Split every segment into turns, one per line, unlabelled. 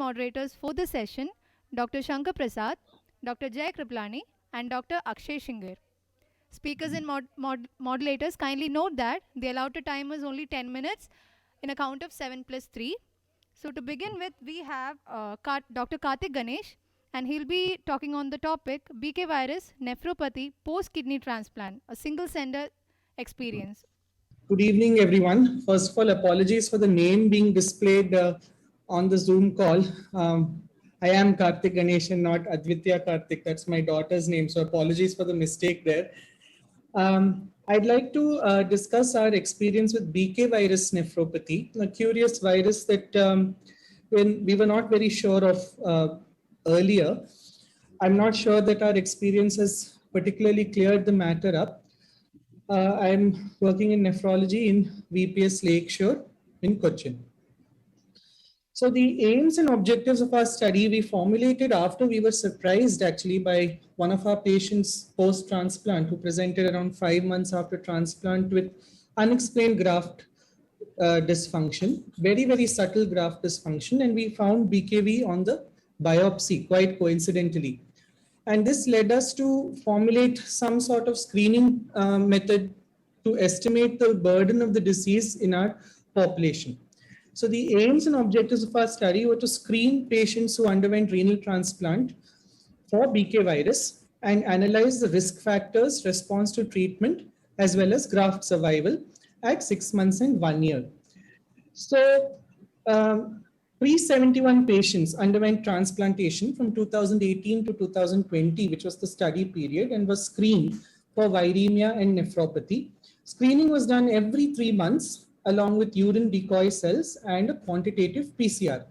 moderators for the session, Dr. Shankar Prasad, Dr. Jay Kriplani, and Dr. Akshay Shingar. Speakers and modulators kindly note that the allowed time is only 10 minutes in a count of 7 plus 3. So to begin with, we have Dr. Karthik Ganesh, and he'll be talking on the topic BK virus, nephropathy, post-kidney transplant, a single-sender experience.
Good evening, everyone. First of all, apologies for the name being displayed on the Zoom call. I am Karthik Ganesh and not Advitya Karthik. That's my daughter's name. So apologies for the mistake there. I'd like to discuss our experience with BK virus nephropathy, a curious virus that when we were not very sure of earlier. I'm not sure that our experience has particularly cleared the matter up. I'm working in nephrology in VPS Lakeshore in Cochin. So the aims and objectives of our study we formulated after we were surprised actually by one of our patients post-transplant who presented around 5 months after transplant with unexplained graft dysfunction, very, very subtle graft dysfunction, and we found BKV on the biopsy quite coincidentally. And this led us to formulate some sort of screening method to estimate the burden of the disease in our population. So the aims and objectives of our study were to screen patients who underwent renal transplant for BK virus and analyze the risk factors, response to treatment, as well as graft survival at 6 months and 1 year. So 371 patients underwent transplantation from 2018 to 2020, which was the study period, and was screened for viremia and nephropathy. Screening was done every 3 months along with urine decoy cells and a quantitative PCR.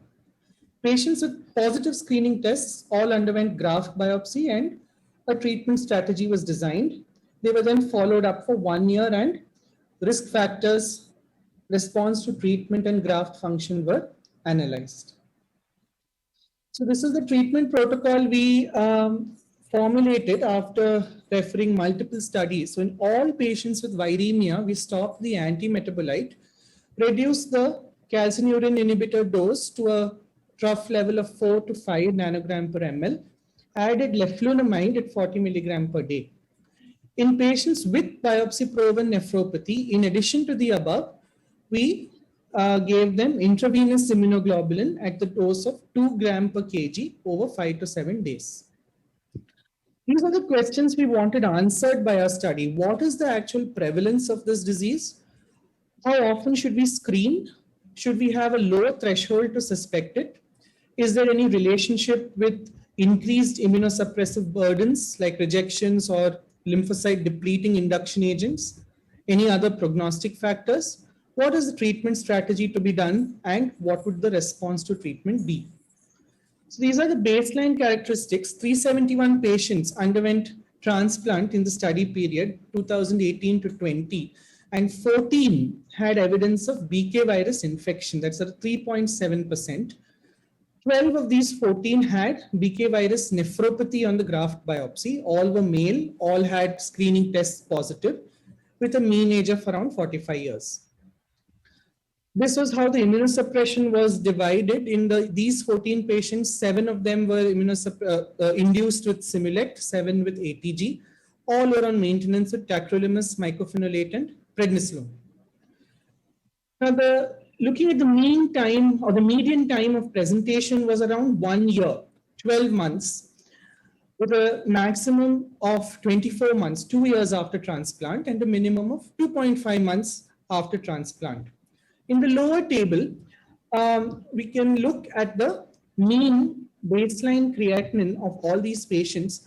Patients with positive screening tests all underwent graft biopsy and a treatment strategy was designed. They were then followed up for 1 year and risk factors, response to treatment and graft function were analyzed. So this is the treatment protocol we formulated after referring multiple studies. So in all patients with viremia, we stopped the anti-metabolite, reduced the calcineurin inhibitor dose to a trough level of 4 to 5 nanogram per ml, added leflunomide at 40 milligram per day. In patients with biopsy-proven nephropathy, in addition to the above, we gave them intravenous immunoglobulin at the dose of 2 gram per kg over 5 to 7 days. These are the questions we wanted answered by our study. What is the actual prevalence of this disease? How often should we screen? Should we have a lower threshold to suspect it? Is there any relationship with increased immunosuppressive burdens like rejections or lymphocyte depleting induction agents? Any other prognostic factors? What is the treatment strategy to be done and what would the response to treatment be? So these are the baseline characteristics. 371 patients underwent transplant in the study period 2018 to 20 and 14 had evidence of BK virus infection. That's at 3.7%. 12 of these 14 had BK virus nephropathy on the graft biopsy. All were male, all had screening tests positive with a mean age of around 45 years. This was how the immunosuppression was divided. In these 14 patients, 7 of them were induced with Simulect, 7 with ATG. All were on maintenance with tacrolimus, mycophenolate, and prednisolone. Now, looking at the mean time or the median time of presentation was around 1 year, 12 months, with a maximum of 24 months, 2 years after transplant, and a minimum of 2.5 months after transplant. In the lower table, we can look at the mean baseline creatinine of all these patients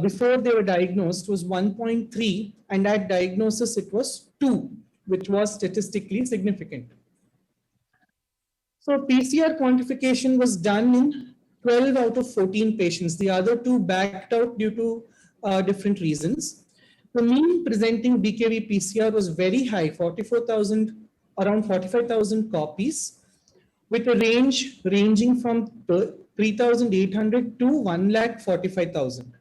before they were diagnosed was 1.3, and at diagnosis it was 2, which was statistically significant. So PCR quantification was done in 12 out of 14 patients. The other 2 backed out due to different reasons. The mean presenting BKV PCR was very high, 44,000, around 45,000 copies, with a range ranging from 3,800 to 1,45,000.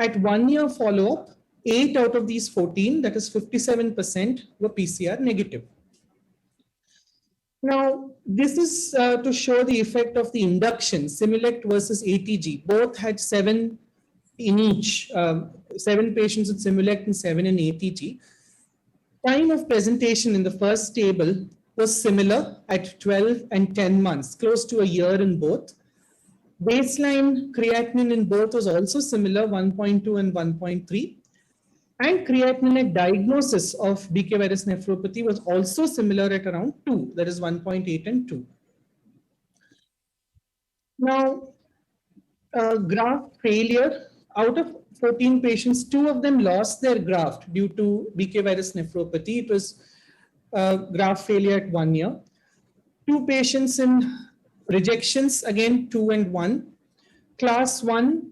At 1 year follow-up, 8 out of these 14, that is 57%, were PCR negative. Now, this is to show the effect of the induction, Simulect versus ATG. Both had 7 in each, 7 patients with Simulect and 7 in ATG. Time of presentation in the first table was similar at 12 and 10 months, close to a year in both. Baseline creatinine in both was also similar, 1.2 and 1.3. And creatinine at diagnosis of BK virus nephropathy was also similar at around 2, that is 1.8 and 2. Now, graft failure, out of 14 patients, 2 of them lost their graft due to BK virus nephropathy. It was graft failure at 1 year. 2 patients in rejections, again 2 and 1. Class 1,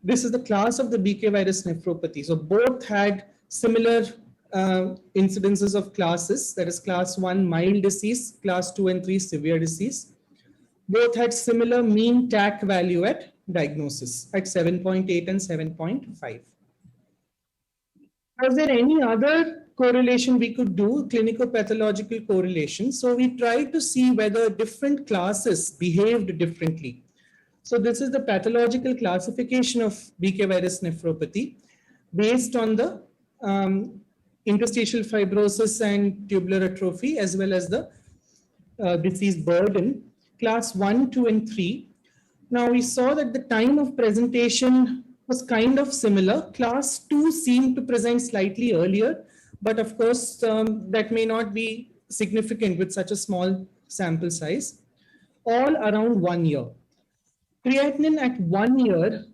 this is the class of the BK virus nephropathy. So both had similar incidences of classes, that is class 1 mild disease, class 2 and 3 severe disease. Both had similar mean TAC value at diagnosis at 7.8 and 7.5. Was there any other correlation we could do, clinico-pathological correlation? So we tried to see whether different classes behaved differently. So this is the pathological classification of BK virus nephropathy based on the interstitial fibrosis and tubular atrophy, as well as the disease burden, class 1, 2, and 3. Now we saw that the time of presentation was kind of similar. Class 2 seemed to present slightly earlier, but of course that may not be significant with such a small sample size, all around 1 year. Creatinine at 1 year,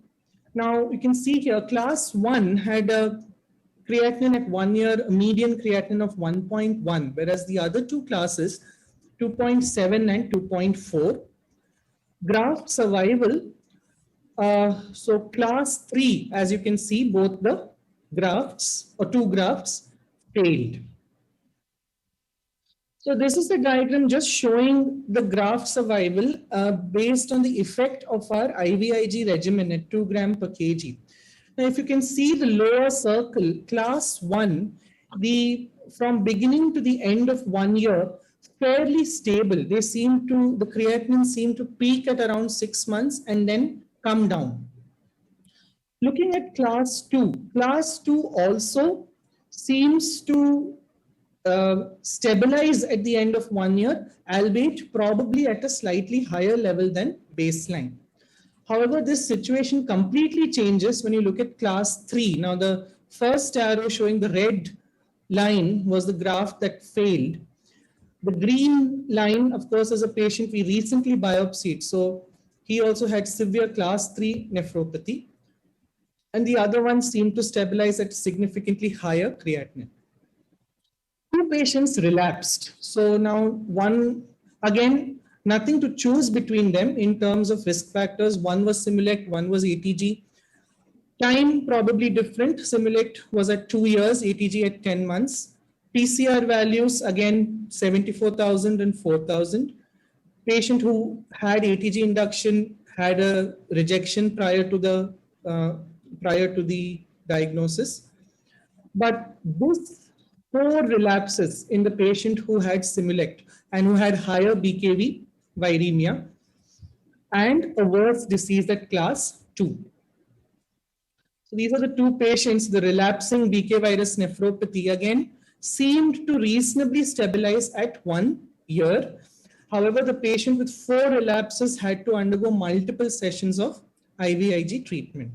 now you can see here, class 1 had a creatinine at 1 year, a median creatinine of 1.1, whereas the other 2 classes, 2.7 and 2.4. Graft survival, so class 3, as you can see, both the grafts or 2 grafts failed. So this is the diagram just showing the graft survival based on the effect of our IVIG regimen at 2 gram per kg. Now, if you can see the lower circle, class 1, from beginning to the end of 1 year, fairly stable. The creatinine seemed to peak at around 6 months and then come down. Looking at class 2 also seems to stabilize at the end of 1 year, albeit probably at a slightly higher level than baseline. However, this situation completely changes when you look at class 3. Now, the first arrow showing the red line was the graft that failed. The green line, of course, is a patient we recently biopsied. So he also had severe class 3 nephropathy. And the other one seemed to stabilize at significantly higher creatinine. 2 patients relapsed. So now again, nothing to choose between them in terms of risk factors. One was Simulect, one was ATG. Time probably different. Simulect was at 2 years, ATG at 10 months. PCR values, again, 74,000 and 4,000. Patient who had ATG induction had a rejection prior to the diagnosis. But this 4 relapses in the patient who had Simulect and who had higher BKV, viremia, and a worse disease at class 2. So these are the 2 patients, the relapsing BK virus nephropathy, again, seemed to reasonably stabilize at 1 year. However, the patient with 4 relapses had to undergo multiple sessions of IVIG treatment.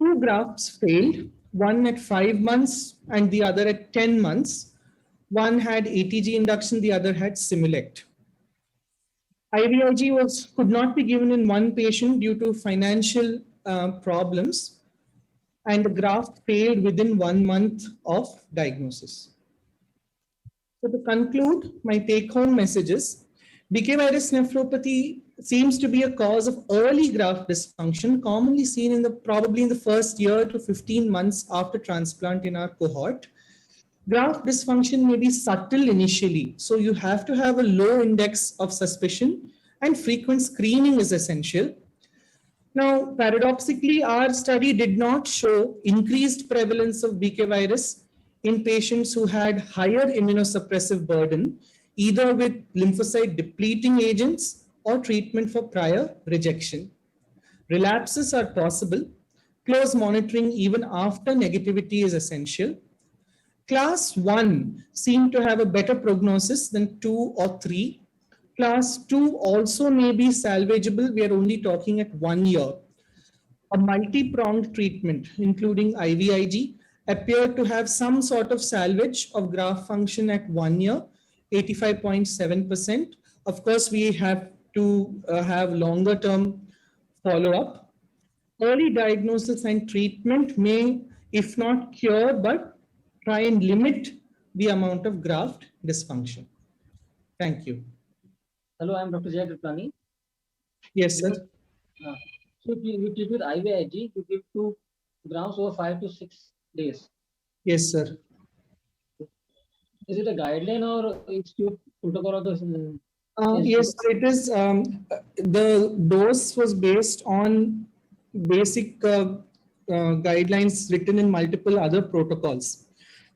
2 grafts failed, one at 5 months and the other at 10 months. One had ATG induction, the other had Simulect. IVIG could not be given in one patient due to financial problems, and the graft failed within 1 month of diagnosis. So to conclude, my take-home messages: BK virus nephropathy seems to be a cause of early graft dysfunction, commonly seen probably in the first year to 15 months after transplant in our cohort. Graft dysfunction may be subtle initially, so you have to have a low index of suspicion, and frequent screening is essential. Now, paradoxically, our study did not show increased prevalence of BK virus in patients who had higher immunosuppressive burden, either with lymphocyte depleting agents or treatment for prior rejection. Relapses are possible. Close monitoring even after negativity is essential. Class 1 seem to have a better prognosis than 2 or 3. Class 2 also may be salvageable. We are only talking at 1 year. A multi-pronged treatment, including IVIG, appeared to have some sort of salvage of graft function at 1 year, 85.7%. Of course, we have to have longer term follow-up. Early diagnosis and treatment may, if not cure, but try and limit the amount of graft dysfunction. Thank you.
Hello, I am Dr. Jay Kriplani.
Yes, sir.
So you treat with IVIG, you give 2 grams over 5 to 6 days.
Yes, sir.
Is it a guideline or institute protocol of the?
Yes, it is. The dose was based on basic guidelines written in multiple other protocols.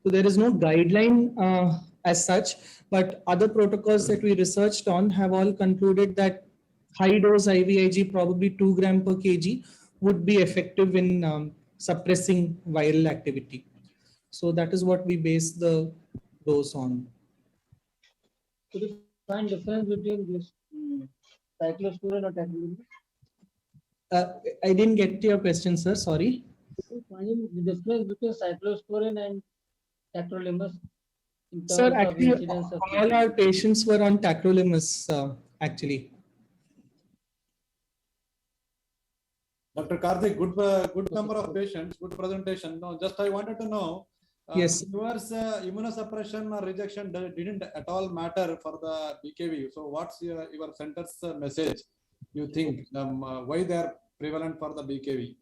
So there is no guideline as such, but other protocols that we researched on have all concluded that high dose IVIG, probably 2 gram per kg, would be effective in suppressing viral activity. So that is what we base the dose on.
Could you find difference between this cyclosporin or tacrolimus?
I didn't get your question, sir. Sorry.
Find the difference between cyclosporin and tacrolimus.
Sir, actually, all our patients were on tacrolimus, actually.
Dr. Karthik, good number of patients, good presentation. No, just I wanted to know,
Yes.
yours immunosuppression or rejection didn't at all matter for the BKV. So what's your center's message, you think, why they are prevalent for the BKV?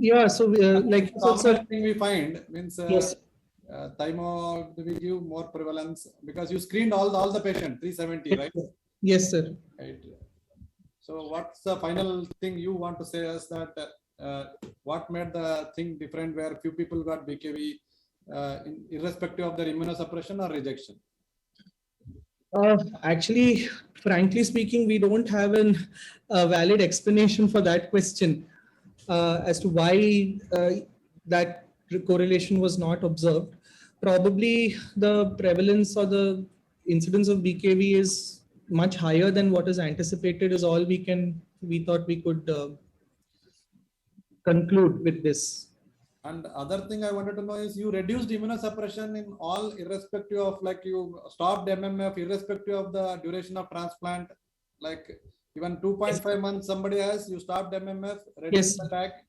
Yeah, so like
Common thing we find means
yes.
Thymo we give more prevalence because you screened all the patient 370, right?
Yes, sir.
Right. So what's the final thing you want to say is that what made the thing different where few people got BKV irrespective of their immunosuppression or rejection?
Actually, frankly speaking, we don't have a valid explanation for that question as to why that correlation was not observed. Probably the prevalence or the incidence of BKV is much higher than what is anticipated is all we thought we could conclude with this.
And other thing I wanted to know is you reduced immunosuppression in all irrespective of, like you stopped MMF irrespective of the duration of transplant, like even 2.5 months somebody has, you stopped MMF, reduced the TAC.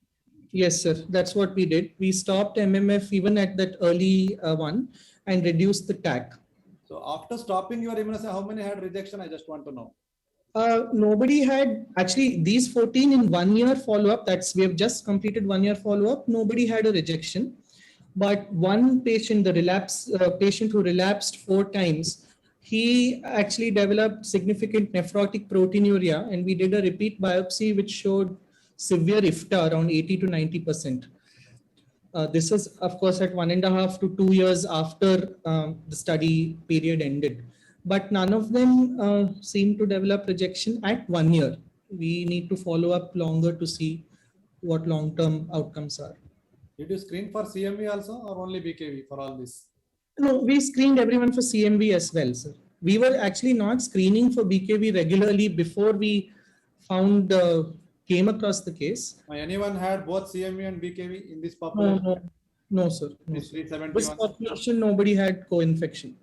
Yes, sir. That's what we did. We stopped MMF even at that early one and reduced the TAC.
So after stopping your immunosuppression, how many had rejection? I just want to know.
Nobody had actually these 14 in 1 year follow-up. We have just completed 1 year follow-up. Nobody had a rejection, but one patient, the relapse patient who relapsed 4 times, he actually developed significant nephrotic proteinuria, and we did a repeat biopsy which showed severe IFTA around 80 to 90%. This is, of course, at 1.5 to 2 years after the study period ended. But none of them seem to develop rejection at 1 year. We need to follow up longer to see what long-term outcomes are.
Did you screen for CMV also or only BKV for all this?
No, we screened everyone for CMV as well, sir. We were actually not screening for BKV regularly before we came across the case.
Anyone had both CMV and BKV in this population?
No, sir. No,
This 371.
this population, nobody had co-infection.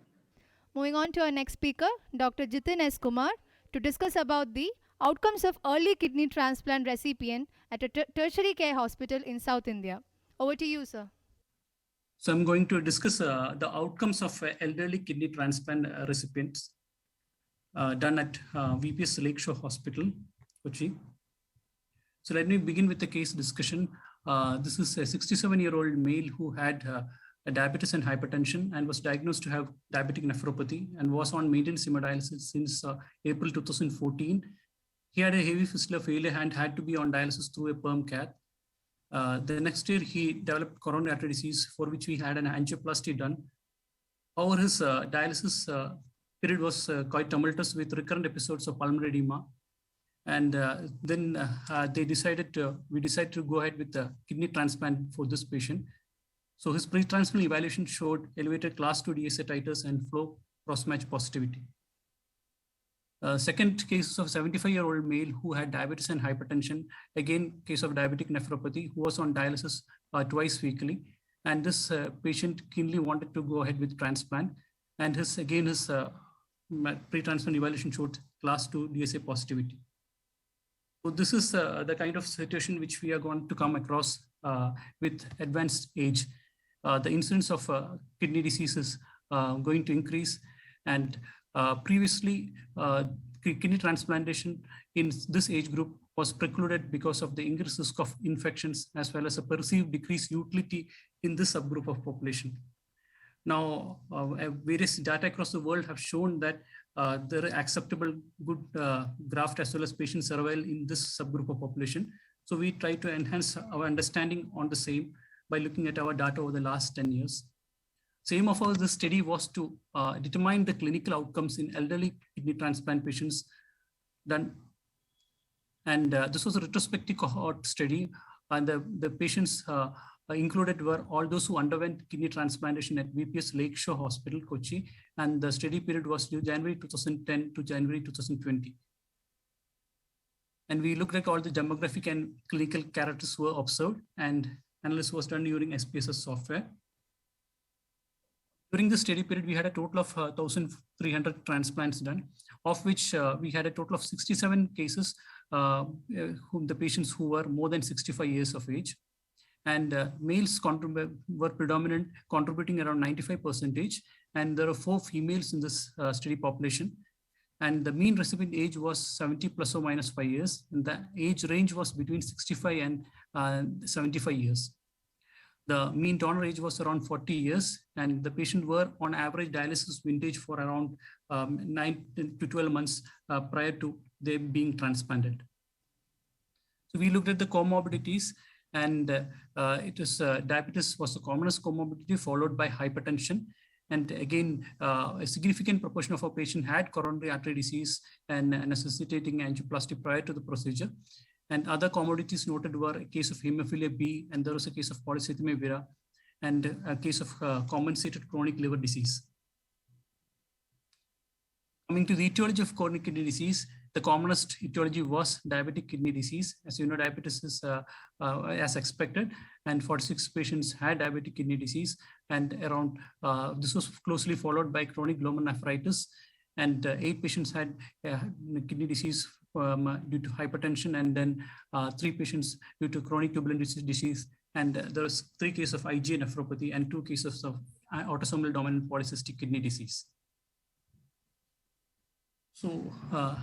Moving on to our next speaker, Dr. Jitin S. Kumar, to discuss about the outcomes of early kidney transplant recipient at a tertiary care hospital in South India. Over to you, sir.
So I'm going to discuss the outcomes of elderly kidney transplant recipients done at VPS Lakeshore Hospital, Kochi. So let me begin with the case discussion. This is a 67-year-old male who had diabetes and hypertension and was diagnosed to have diabetic nephropathy and was on maintenance hemodialysis since April 2014. He had a heavy fistula failure and had to be on dialysis through a perm cath. The next year, he developed coronary artery disease, for which we had an angioplasty done. However, his dialysis period was quite tumultuous with recurrent episodes of pulmonary edema. And then we decided to go ahead with the kidney transplant for this patient. So his pre-transplant evaluation showed elevated class 2 DSA titers and flow cross-match positivity. Second case of 75-year-old male who had diabetes and hypertension, again case of diabetic nephropathy, who was on dialysis twice weekly. And this patient keenly wanted to go ahead with transplant. And his pre-transplant evaluation showed class 2 DSA positivity. So this is the kind of situation which we are going to come across with advanced age. The incidence of kidney disease is going to increase, and previously kidney transplantation in this age group was precluded because of the increased risk of infections as well as a perceived decreased utility in this subgroup of population. Now, various data across the world have shown that there are acceptable good graft as well as patient survival in this subgroup of population. So we try to enhance our understanding on the same by looking at our data over the last 10 years. Aim of this study was to determine the clinical outcomes in elderly kidney transplant patients done. And this was a retrospective cohort study, and the patients included were all those who underwent kidney transplantation at VPS Lakeshore Hospital, Kochi, and the study period was January 2010 to January 2020. And we looked at all the demographic and clinical characteristics were observed, and analysis was done using SPSS software. During the study period, we had a total of 1,300 transplants done, of which we had a total of 67 cases, whom the patients who were more than 65 years of age. And males were predominant, contributing around 95%, and there are 4 females in this study population. And the mean recipient age was 70 plus or minus 5 years, and the age range was between 65 and 75 years. The mean donor age was around 40 years, and the patient were on average dialysis vintage for around 9 to 12 months prior to them being transplanted. So we looked at the comorbidities, and diabetes was the commonest comorbidity, followed by hypertension. And again, a significant proportion of our patients had coronary artery disease and necessitating angioplasty prior to the procedure. And other comorbidities noted were a case of hemophilia B, and there was a case of polycythemia vera, and a case of compensated chronic liver disease. Coming to the etiology of chronic kidney disease, the commonest etiology was diabetic kidney disease. As you know, diabetes is as expected, and 46 patients had diabetic kidney disease, and around this was closely followed by chronic glomerulonephritis, and 8 patients had kidney disease due to hypertension, and then 3 patients due to chronic tubular disease, and there was 3 cases of IgA nephropathy and 2 cases of autosomal dominant polycystic kidney disease. So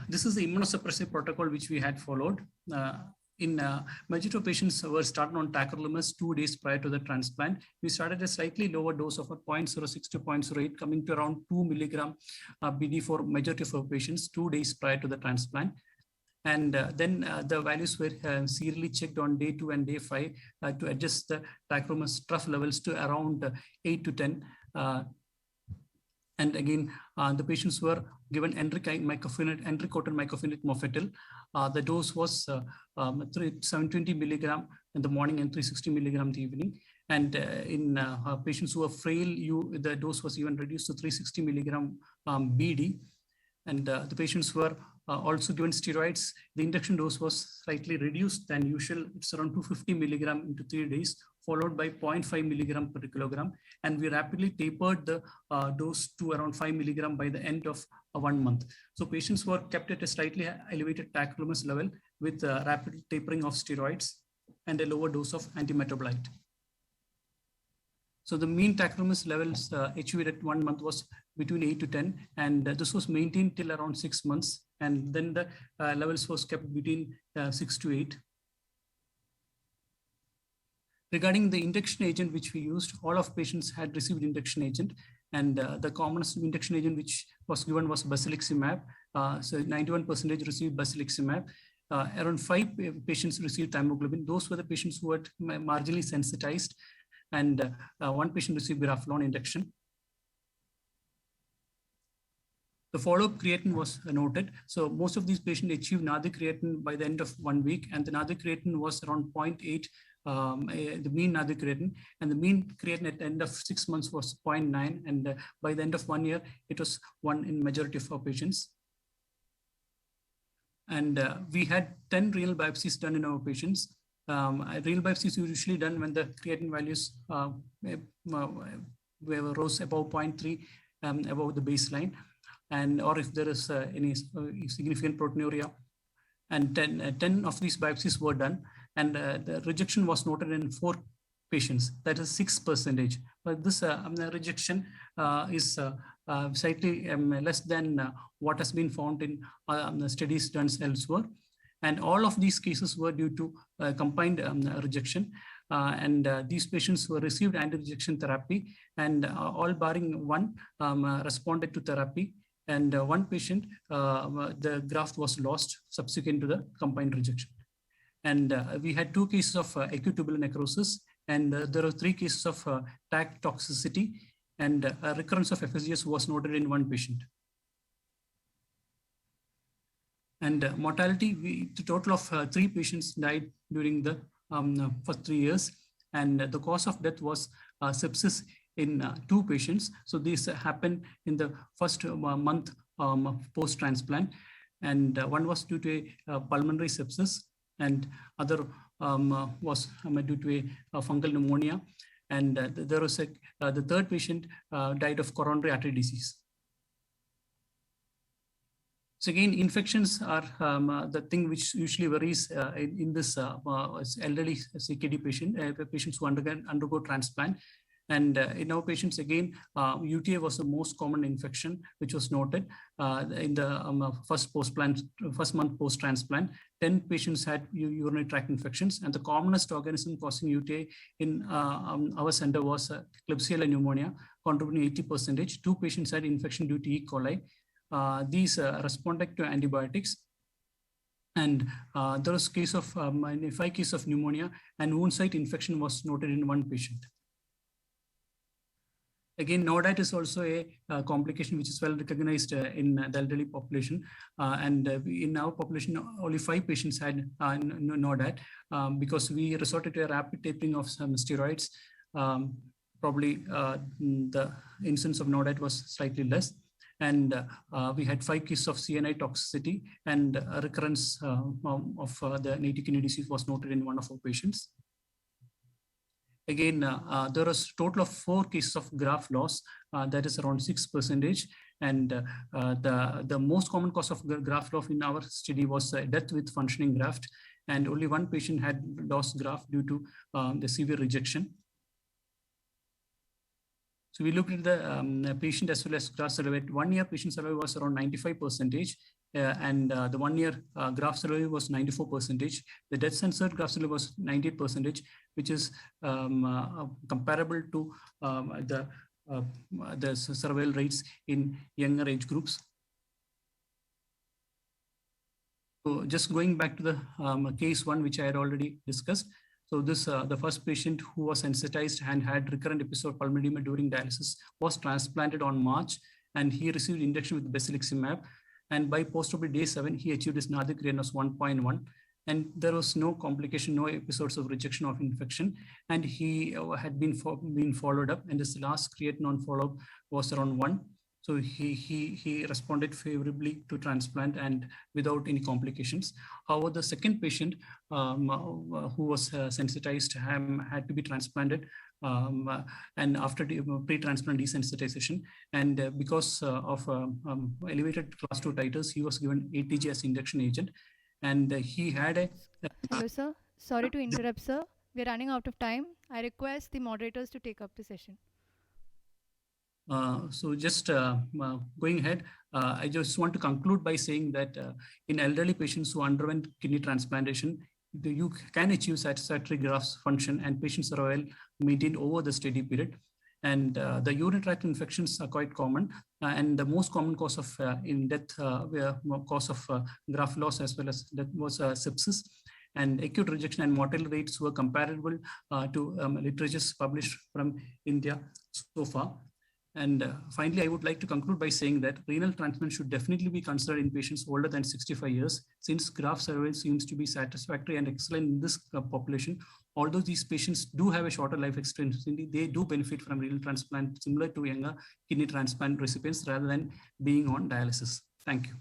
this is the immunosuppressive protocol which we had followed. In majority of patients who were started on tacrolimus 2 days prior to the transplant. We started a slightly lower dose of 0.06 to 0.08, coming to around 2 milligram BD for majority of our patients 2 days prior to the transplant. And then the values were serially checked on day 2 and day 5 to adjust the tacrolimus trough levels to around 8 to 10. And again, the patients were given enricotin mycophenolate mofetil. The dose was 720 milligram in the morning and 360 milligram in the evening. And in patients who were frail, the dose was even reduced to 360 milligram BD. And the patients were also given steroids. The induction dose was slightly reduced than usual. It's around 250 milligram into 3 days, followed by 0.5 milligram per kilogram. And we rapidly tapered the dose to around 5 milligram by the end of 1 month. So patients were kept at a slightly elevated tacrolimus level with rapid tapering of steroids and a lower dose of antimetabolite. So the mean tacrolimus levels achieved at 1 month was between 8 to 10, and this was maintained till around 6 months. And then the levels was kept between 6 to 8. Regarding the induction agent which we used, all of patients had received induction agent, and the commonest induction agent which was given was basiliximab. So 91% received basiliximab. around 5 patients received thymoglobin. Those were the patients who were marginally sensitized, and 1 patient received graflon induction. The follow-up creatinine was noted. So most of these patients achieved NADH creatinine by the end of 1 week, and the NADH creatinine was around 0.8, the mean NADH creatinine, and the mean creatinine at the end of 6 months was 0.9, and by the end of 1 year, it was 1 in majority of our patients. And we had 10 renal biopsies done in our patients. Renal biopsies are usually done when the creatinine values rose above 0.3, above the baseline, and or if there is any significant proteinuria. And 10 of these biopsies were done, and the rejection was noted in 4 patients, that is 6%. But this rejection is slightly less than what has been found in the studies done elsewhere. And all of these cases were due to combined rejection. And these patients were received anti-rejection therapy, and all barring 1 responded to therapy. And 1 patient, the graft was lost subsequent to the combined rejection. And we had 2 cases of acute tubular necrosis, and there are 3 cases of TAC toxicity, and a recurrence of FSGS was noted in 1 patient. And mortality, the total of 3 patients died during the first 3 years, and the cause of death was sepsis in 2 patients. So this happened in the first month post-transplant, and 1 was due to a pulmonary sepsis, and other was due to a fungal pneumonia, and there was the 3rd patient died of coronary artery disease. So again, infections are the thing which usually varies in this elderly CKD patient, patients who undergo transplant. And in our patients, again, UTI was the most common infection which was noted in the first month post-transplant. 10 patients had urinary tract infections, and the commonest organism causing UTI in our center was Klebsiella pneumonia, contributing 80%. 2 patients had infection due to E. coli. These responded to antibiotics. And there was case of 5 cases of pneumonia, and wound site infection was noted in 1 patient. Again, NODAT is also a complication which is well recognized in the elderly population. And in our population, only 5 patients had NODAT because we resorted to a rapid tapering of some steroids. Probably the incidence of NODAT was slightly less. And we had 5 cases of CNI toxicity, and a recurrence of the native kidney disease was noted in 1 of our patients. Again, there was a total of 4 cases of graft loss, that is around 6%. And the most common cause of graft loss in our study was death with functioning graft. And only 1 patient had lost graft due to the severe rejection. So we looked at the patient as well as graft survival. 1 year patient survival was around 95%. And the 1 year graft survival was 94%. The death censored graft survival was 98%, which is comparable to the survival rates in younger age groups. So just going back to the case 1, which I had already discussed. So this, the first patient who was sensitized and had recurrent episode of pulmonary edema during dialysis was transplanted on March, and he received induction with basiliximab. And by postoperative day 7, he achieved his NADH creatinine as 1.1. And there was no complication, no episodes of rejection of infection. And he had been followed up, and his last creatinine on follow-up was around 1. So he responded favorably to transplant and without any complications. However, the second patient who was sensitized had to be transplanted, and after pre-transplant desensitization, and because of elevated class 2 titers, he was given ATG as induction agent, and he had a...
Hello, sir. Sorry to interrupt, sir. We're running out of time. I request the moderators to take up the session.
So just going ahead, I just want to conclude by saying that in elderly patients who underwent kidney transplantation, you can achieve satisfactory graft function and patient survival maintained over the study period. And the urinary tract infections are quite common, and the most common cause of in death, cause of graft loss as well as death was sepsis. And acute rejection and mortality rates were comparable to literatures published from India so far. And finally, I would like to conclude by saying that renal transplant should definitely be considered in patients older than 65 years, since graft survival seems to be satisfactory and excellent in this population. Although these patients do have a shorter life expectancy, they do benefit from renal transplant similar to younger kidney transplant recipients rather than being on dialysis. Thank you.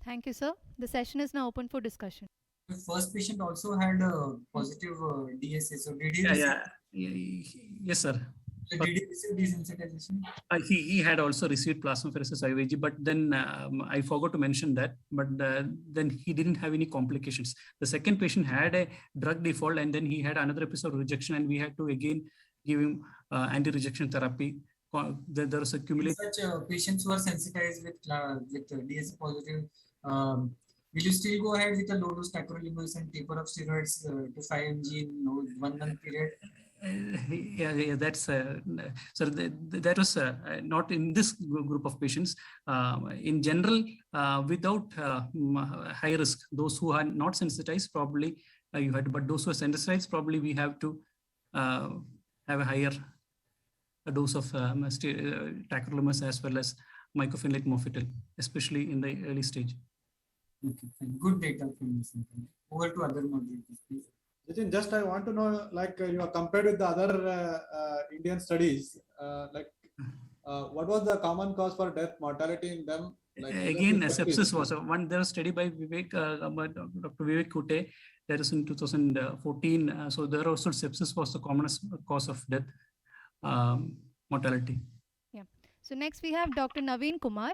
Thank you, sir. The session is now open for discussion.
The first patient also had a positive DSA. So did he receive,
Yes, sir.
so did he receive desensitization?
He had also received plasmapheresis IVIG, but then I forgot to mention that, but then he didn't have any complications. The second patient had a drug default, and then he had another episode of rejection, and we had to again give him anti-rejection therapy. There was a cumulative.
Such patients who are sensitized with DSA positive, will you still go ahead with a low dose tacrolimus and taper of steroids to 5 mg in 1 month period?
Yeah, that's so that was not in this group of patients. In general, without high risk, those who are not sensitized, probably you had, but those who are sensitized, probably we have to have a higher dose of tacrolimus as well as mycophenolate mofetil, especially in the early stage.
Okay, good data from this. Over to other moderators, please.
Jitin, just I want to know, like you are compared with the other Indian studies, what was the common cause for death mortality in them? Like,
again, sepsis was one. There was a study by Vivek, Dr. Vivek Kute, that is in 2014. So there also sepsis was the commonest cause of death mortality.
Yeah. So next we have Dr. Naveen Kumar.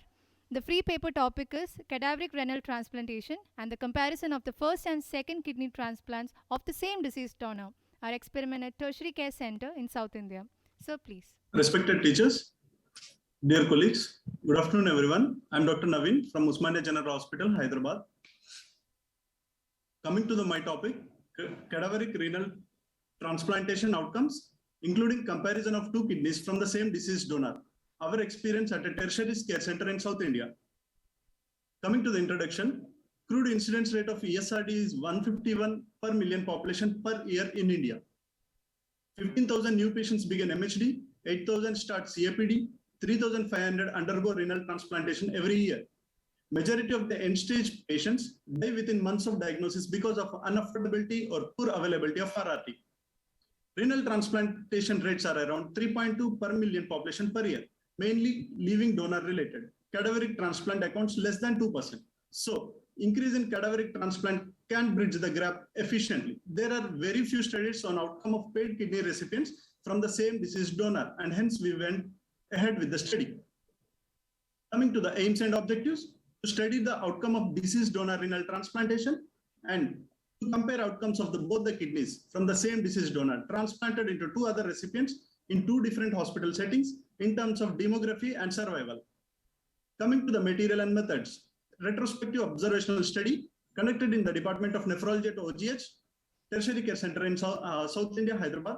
The free paper topic is cadaveric renal transplantation and the comparison of the first and second kidney transplants of the same deceased donor. Our experiment at Tertiary Care Center in South India. Sir, please.
Respected teachers, dear colleagues, good afternoon, everyone. I'm Dr. Naveen from Usmania General Hospital, Hyderabad. Coming to my topic, cadaveric renal transplantation outcomes, including comparison of 2 kidneys from the same deceased donor. Our experience at a tertiary care center in South India. Coming to the introduction, crude incidence rate of ESRD is 151 per million population per year in India. 15,000 new patients begin MHD, 8,000 start CAPD, 3,500 undergo renal transplantation every year. Majority of the end-stage patients die within months of diagnosis because of unaffordability or poor availability of RRT. Renal transplantation rates are around 3.2 per million population per year, mainly living donor related. Cadaveric transplant accounts less than 2%. So increase in cadaveric transplant can bridge the gap efficiently. There are very few studies on outcome of paid kidney recipients from the same deceased donor, and hence we went ahead with the study. Coming to the aims and objectives, to study the outcome of deceased donor renal transplantation and to compare outcomes of both the kidneys from the same deceased donor transplanted into 2 other recipients in 2 different hospital settings in terms of demography and survival. Coming to the material and methods, retrospective observational study conducted in the Department of Nephrology at OGH, Tertiary Care Center in South India, Hyderabad.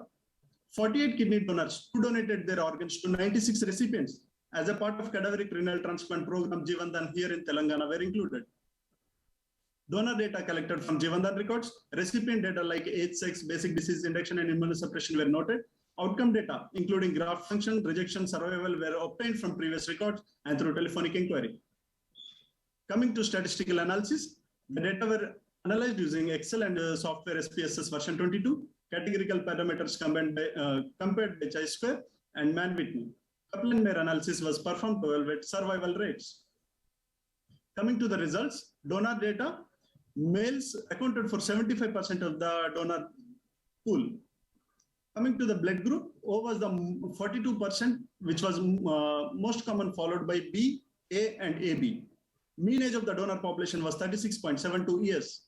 48 kidney donors who donated their organs to 96 recipients as a part of cadaveric renal transplant program Jeevandan here in Telangana were included. Donor data collected from Jeevandan records, recipient data like age, sex, basic disease induction, and immunosuppression were noted. Outcome data, including graft function, rejection, survival, were obtained from previous records and through telephonic inquiry. Coming to statistical analysis, the data were analyzed using Excel and software SPSS version 22, categorical parameters compared by chi-square and Mann-Whitney. Kaplan-Meier analysis was performed to evaluate survival rates. Coming to the results, donor data, males accounted for 75% of the donor pool. Coming to the blood group, O was the 42%, which was most common, followed by B, A, and AB. Mean age of the donor population was 36.72 years.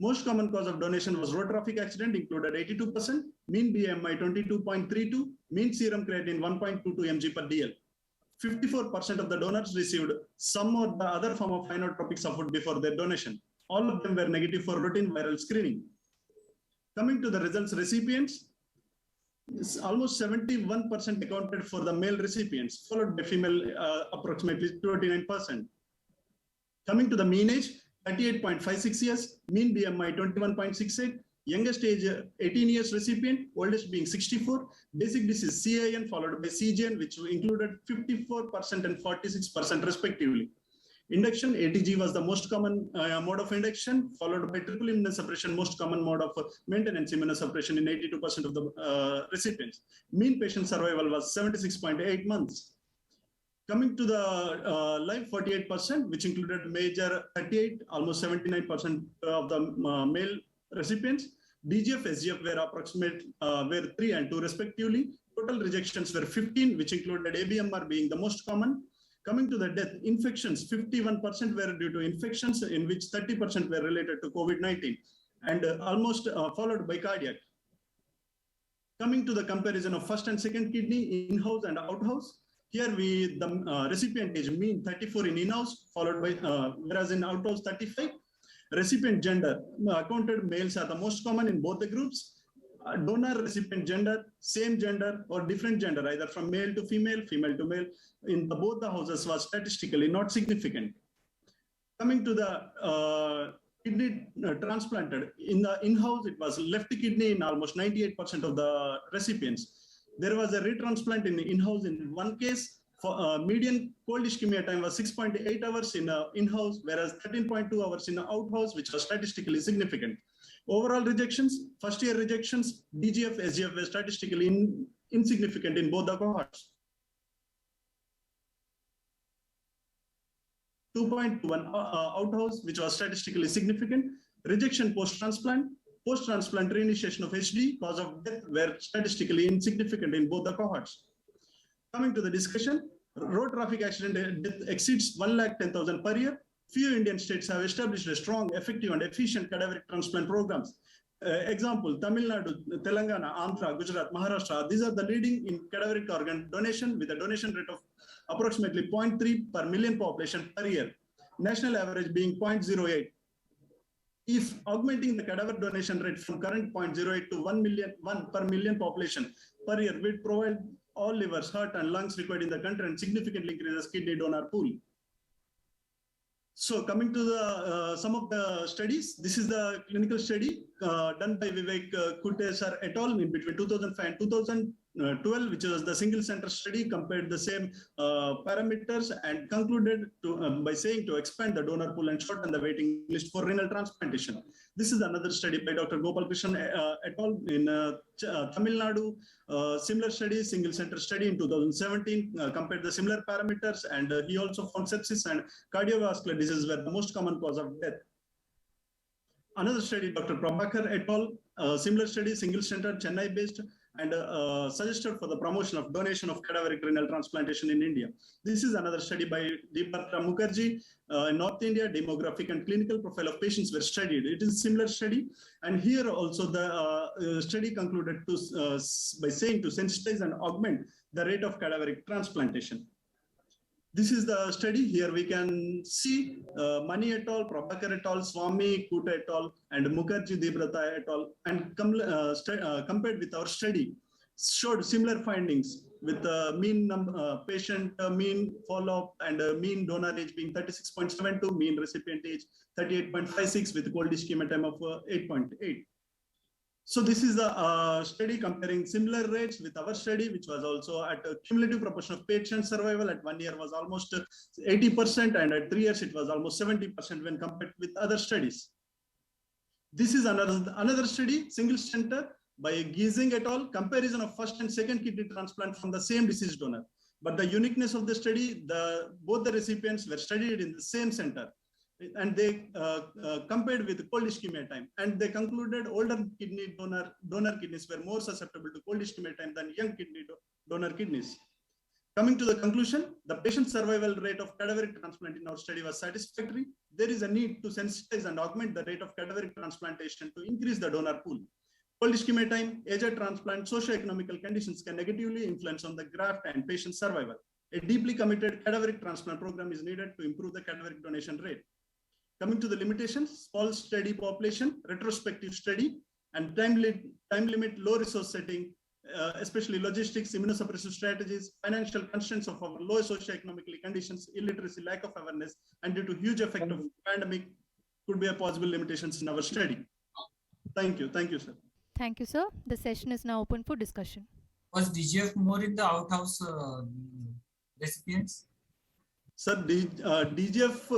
Most common cause of donation was road traffic accident, included 82%, mean BMI 22.32, mean serum creatinine 1.22 mg per dl. 54% of the donors received some or the other form of inotropic support before their donation. All of them were negative for routine viral screening. Coming to the results, recipients, almost 71% accounted for the male recipients, followed by female approximately 29%. Coming to the mean age, 38.56 years, mean BMI 21.68, youngest age 18 years recipient, oldest being 64, basic disease CIN followed by CGN, which included 54% and 46% respectively. Induction, ATG was the most common mode of induction, followed by triple immunosuppression, most common mode of maintenance immunosuppression in 82% of the recipients. Mean patient survival was 76.8 months. Coming to the live 48%, which included major 38, almost 79% of the male recipients. DGF, SGF were approximate, were 3 and 2 respectively. Total rejections were 15, which included ABMR being the most common. Coming to the death, infections, 51% were due to infections, in which 30% were related to COVID-19, and almost followed by cardiac. Coming to the comparison of first and second kidney, in-house and out-house, here the recipient age mean 34 in in-house, followed by, whereas in out-house 35. Recipient gender, accounted males are the most common in both the groups. Donor recipient gender, same gender or different gender, either from male to female, female to male, in both the houses was statistically not significant. Coming to the kidney transplanted, in the in-house, it was left kidney in almost 98% of the recipients. There was a retransplant in the in-house in one case. For median cold ischemia time was 6.8 hours in in-house, whereas 13.2 hours in the out-house, which was statistically significant. Overall rejections, first year rejections, DGF, SGF were statistically insignificant in both the cohorts. 2.1 out-house, which was statistically significant. Rejection post-transplant reinitiation of HD, cause of death were statistically insignificant in both the cohorts. Coming to the discussion, road traffic accident death exceeds 110,000 per year. Few Indian states have established a strong, effective and efficient cadaveric transplant programs. Example, Tamil Nadu, Telangana, Andhra, Gujarat, Maharashtra, these are the leading in cadaveric organ donation with a donation rate of approximately 0.3 per million population per year. National average being 0.08. If augmenting the cadaver donation rate from current 0.08 to 1 per million population per year will provide all livers, heart and lungs required in the country and significantly increases kidney donor pool. So coming to the some of the studies, this is the clinical study done by Vivek Kutte sir et al. In between 2005 and 2012, which was the single center study, compared the same parameters and concluded by saying to expand the donor pool and shorten the waiting list for renal transplantation. This is another study by Dr. Gopal Krishnan et al. In Tamil Nadu. Similar study, single center study in 2017, compared the similar parameters, and he also found sepsis and cardiovascular disease were the most common cause of death. Another study, Dr. Prabhakar et al., similar study, single center, Chennai based, and suggested for the promotion of donation of cadaveric renal transplantation in India. This is another study by Deepatra Mukherjee in North India. Demographic and clinical profile of patients were studied. It is a similar study, and here also the study concluded by saying to sensitize and augment the rate of cadaveric transplantation. This is the study. Here we can see Mani et al., Prabhakar et al., Swami, Kutte et al., and Mukherjee, Deebrata et al., and compared with our study, showed similar findings with mean patient mean follow-up and mean donor age being 36.72, mean recipient age 38.56 with cold ischemia time of 8.8. So this is a study comparing similar rates with our study, which was also at a cumulative proportion of patient survival at 1 year was almost 80%, and at 3 years it was almost 70% when compared with other studies. This is another study, single center by Giesing et al., comparison of first and second kidney transplant from the same deceased donor. But the uniqueness of the study, both the recipients were studied in the same center, and they compared with cold ischemia time, and they concluded older kidney donor kidneys were more susceptible to cold ischemia time than young kidney donor kidneys. Coming to the conclusion, the patient survival rate of cadaveric transplant in our study was satisfactory. There is a need to sensitize and augment the rate of cadaveric transplantation to increase the donor pool. Cold ischemia time, age of transplant, socioeconomical conditions can negatively influence on the graft and patient survival. A deeply committed cadaveric transplant program is needed to improve the cadaveric donation rate. Coming to the limitations, small study population, retrospective study, and time limit, low resource setting, especially logistics, immunosuppressive strategies, financial constraints of our low socioeconomically conditions, illiteracy, lack of awareness, and due to huge effect of pandemic could be a possible limitations in our study. Thank you, sir.
Thank you, sir. The session is now open for discussion.
Was DGF more in the outhouse recipients?
Sir, DGF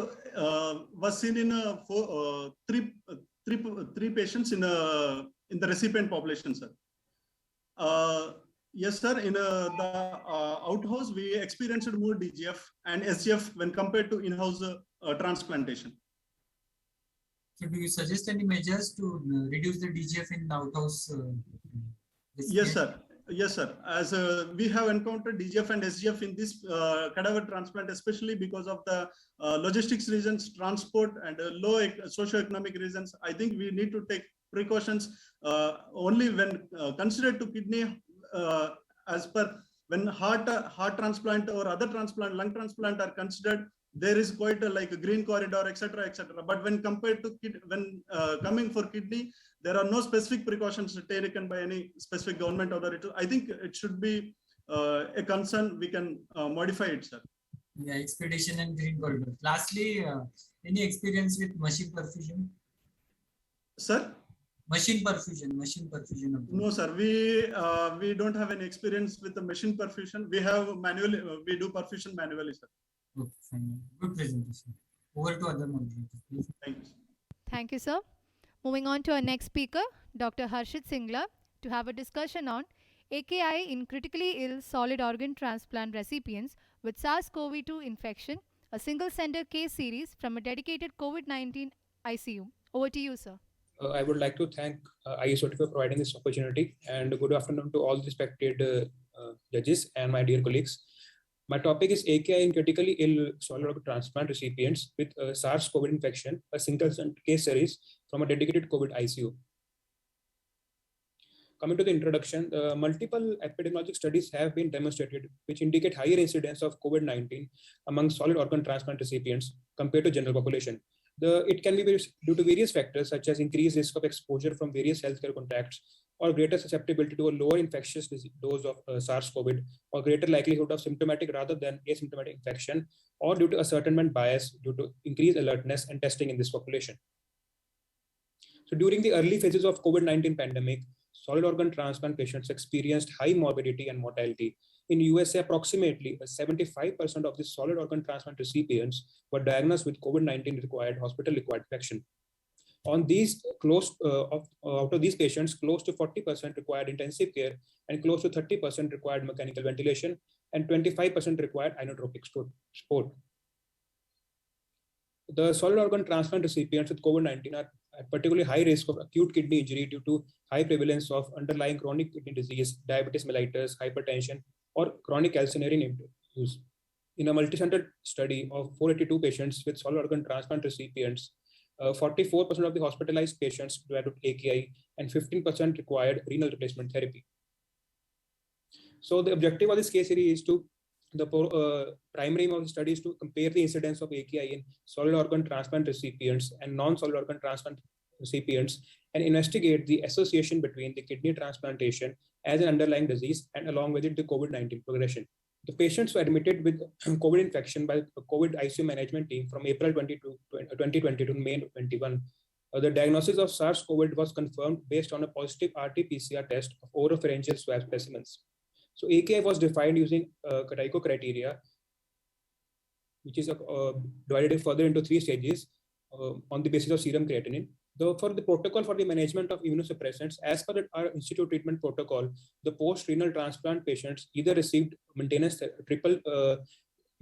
was seen in three patients in the recipient population, sir. Yes, sir. In the outhouse, we experienced more DGF and SGF when compared to in-house transplantation.
So, do you suggest any measures to reduce the DGF in outhouse?
Yes, sir. Yes, sir. As we have encountered DGF and SGF in this cadaver transplant, especially because of the logistics reasons, transport, and low socioeconomic reasons, I think we need to take precautions only when considered to kidney as per when heart transplant or other transplant, lung transplant are considered. There is quite a green corridor, etc., etc. But when compared to coming for kidney, there are no specific precautions taken by any specific government authority. I think it should be a concern. We can modify it, sir.
Yeah, expedition and green corridor. Lastly, any experience with machine perfusion?
Sir?
Machine perfusion.
No, sir. We don't have any experience with the machine perfusion. We have manually. We do perfusion manually, sir.
Good, fine. Good presentation. Over to other moderators, please.
Thank you.
Thank you, sir. Moving on to our next speaker, Dr. Harshit Singla, to have a discussion on AKI in critically ill solid organ transplant recipients with SARS-CoV-2 infection, a single center case series from a dedicated COVID-19 ICU. Over to you, sir.
I would like to thank ISOT for providing this opportunity, and good afternoon to all respected judges and my dear colleagues. My topic is AKI in critically ill solid organ transplant recipients with SARS-CoV infection, a single case series from a dedicated COVID ICU. Coming to the introduction, multiple epidemiologic studies have been demonstrated which indicate higher incidence of COVID-19 among solid organ transplant recipients compared to general population. It can be due to various factors such as increased risk of exposure from various healthcare contacts, or greater susceptibility to a lower infectious dose of SARS-CoV, or greater likelihood of symptomatic rather than asymptomatic infection, or due to ascertainment bias due to increased alertness and testing in this population. So during the early phases of COVID-19 pandemic, solid organ transplant patients experienced high morbidity and mortality. In USA, approximately 75% of the solid organ transplant recipients were diagnosed with COVID-19 required hospital-acquired infection. On these, out of these patients, close to 40% required intensive care, and close to 30% required mechanical ventilation, and 25% required inotropic support. The solid organ transplant recipients with COVID-19 are at particularly high risk of acute kidney injury due to high prevalence of underlying chronic kidney disease, diabetes mellitus, hypertension, or chronic calcineurin use. In a multicenter study of 482 patients with solid organ transplant recipients, 44% of the hospitalized patients developed AKI and 15% required renal replacement therapy. So the objective of this case series is to, the primary aim of the study is to compare the incidence of AKI in solid organ transplant recipients and non-solid organ transplant recipients and investigate the association between the kidney transplantation as an underlying disease and along with it the COVID-19 progression. The patients were admitted with COVID infection by the COVID ICU management team from April 2020 to May 21. The diagnosis of SARS-CoV was confirmed based on a positive RT-PCR test of oropharyngeal swab specimens. So AKI was defined using Katyko criteria, which is divided further into 3 stages on the basis of serum creatinine. For the protocol for the management of immunosuppressants, as per our institute treatment protocol, the post-renal transplant patients either received maintenance triple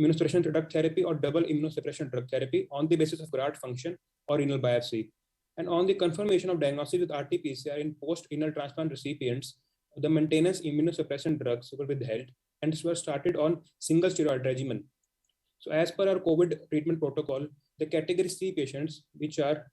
immunosuppression drug therapy or double immunosuppression drug therapy on the basis of graft function or renal biopsy. And on the confirmation of diagnosis with RT-PCR in post-renal transplant recipients, the maintenance immunosuppression drugs were withheld and were started on single steroid regimen. So as per our COVID treatment protocol, the category C patients, which are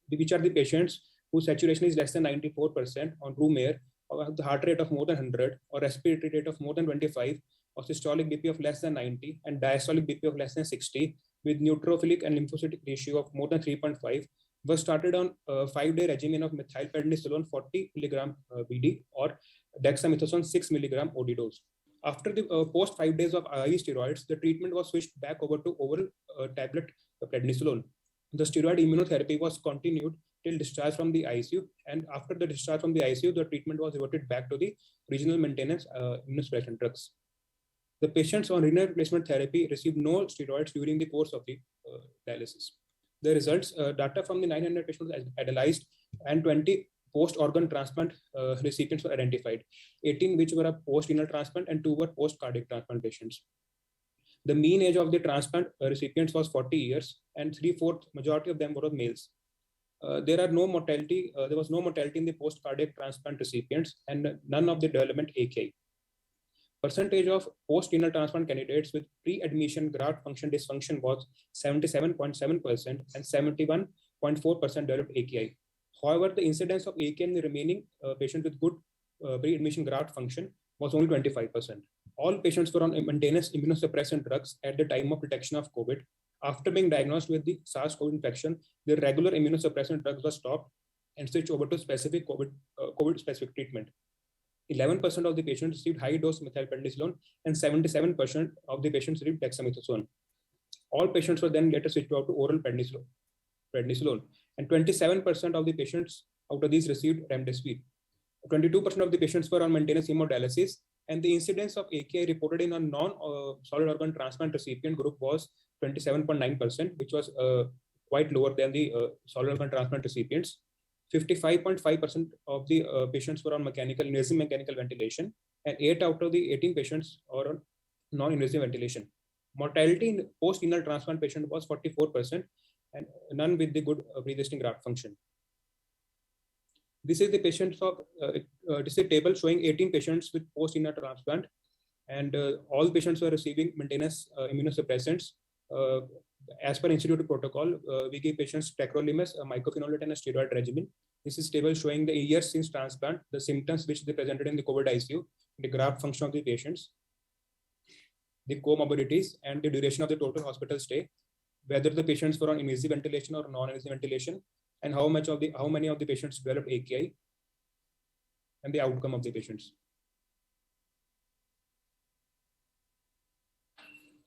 the patients whose saturation is less than 94% on room air, or have the heart rate of more than 100, or respiratory rate of more than 25, or systolic BP of less than 90, and diastolic BP of less than 60, with neutrophilic and lymphocytic ratio of more than 3.5, was started on a 5-day regimen of methylprednisolone 40 mg BD or dexamethasone 6 mg OD dose. After the post 5 days of IV steroids, the treatment was switched back over to oral tablet prednisolone. The steroid immunotherapy was continued till discharge from the ICU, and after the discharge from the ICU, the treatment was reverted back to the regional maintenance immunosuppressant drugs. The patients on renal replacement therapy received no steroids during the course of the dialysis. The results, data from the 900 patients analyzed and 20 post-organ transplant recipients were identified, 18 which were a post-renal transplant and 2 were post-cardiac transplant patients. The mean age of the transplant recipients was 40 years and 3/4 majority of them were males. There was no mortality in the post-cardiac transplant recipients and none of the development AKI. Percentage of post-renal transplant candidates with pre-admission graft function dysfunction was 77.7% and 71.4% developed AKI. However, the incidence of AKI in the remaining patients with good pre-admission graft function was only 25%. All patients were on maintenance immunosuppressant drugs at the time of detection of COVID. After being diagnosed with the SARS-CoV infection, the regular immunosuppressant drugs were stopped and switched over to specific COVID-specific treatment. 11% of the patients received high-dose methylprednisolone and 77% of the patients received dexamethasone. All patients were then later switched over to oral prednisolone. And 27% of the patients out of these received remdesivir. 22% of the patients were on maintenance hemodialysis, and the incidence of AKI reported in a non-solid organ transplant recipient group was 27.9%, which was quite lower than the solid organ transplant recipients. 55.5% of the patients were on invasive mechanical ventilation, and 8 out of the 18 patients are on non-invasive ventilation. Mortality in post-renal transplant patient was 44%, and none with the good pre-existing graft function. This is the patients of this is a table showing 18 patients with post-renal transplant, and all patients were receiving maintenance immunosuppressants. As per institute protocol, we give patients tacrolimus, a mycophenolate, and a steroid regimen. This is table showing the years since transplant, the symptoms which they presented in the COVID ICU, the graft function of the patients, the comorbidities, and the duration of the total hospital stay, whether the patients were on invasive ventilation or non-invasive ventilation, and how many of the patients developed AKI, and the outcome of the patients.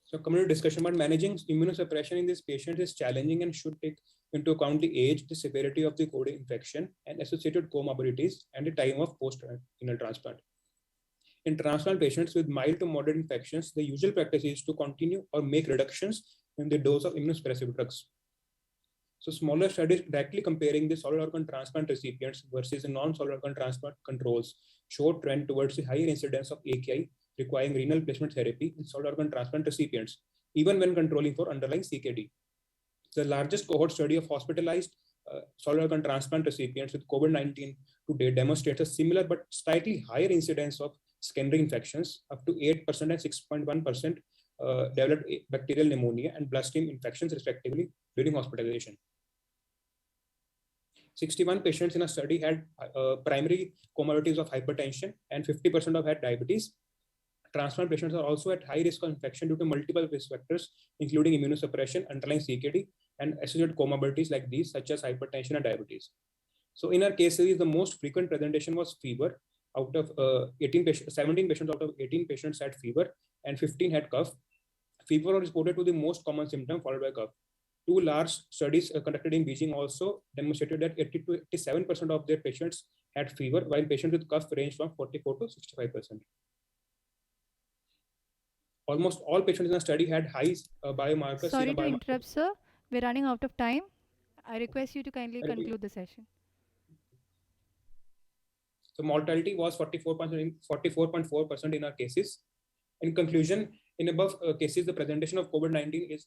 So community discussion about managing immunosuppression in this patient is challenging and should take into account the age, the severity of the COVID infection and associated comorbidities, and the time of post-renal transplant. In transplant patients with mild to moderate infections, the usual practice is to continue or make reductions in the dose of immunosuppressive drugs. So smaller studies directly comparing the solid organ transplant recipients versus the non-solid organ transplant controls show trend towards the higher incidence of AKI requiring renal replacement therapy in solid organ transplant recipients, even when controlling for underlying CKD. The largest cohort study of hospitalized solid organ transplant recipients with COVID-19 today demonstrates a similar but slightly higher incidence of secondary infections, up to 8% and 6.1% developed bacterial pneumonia and bloodstream infections respectively during hospitalization. 61 patients in a study had primary comorbidities of hypertension and 50% of had diabetes. Transplant patients are also at high risk of infection due to multiple risk factors, including immunosuppression, underlying CKD, and associated comorbidities like these, such as hypertension and diabetes. So in our case series, the most frequent presentation was fever. Out of 17 patients out of 18 patients had fever, and 15 had cough. Fever was reported to the most common symptom, followed by cough. 2 large studies conducted in Beijing also demonstrated that 80 to 87% of their patients had fever, while patients with cough ranged from 44 to 65%. Almost all patients in the study had high biomarkers.
Sorry to interrupt, sir. We're running out of time. I request you to kindly conclude the session.
So mortality was 44.4% in our cases. In conclusion, in above cases, the presentation of COVID-19 is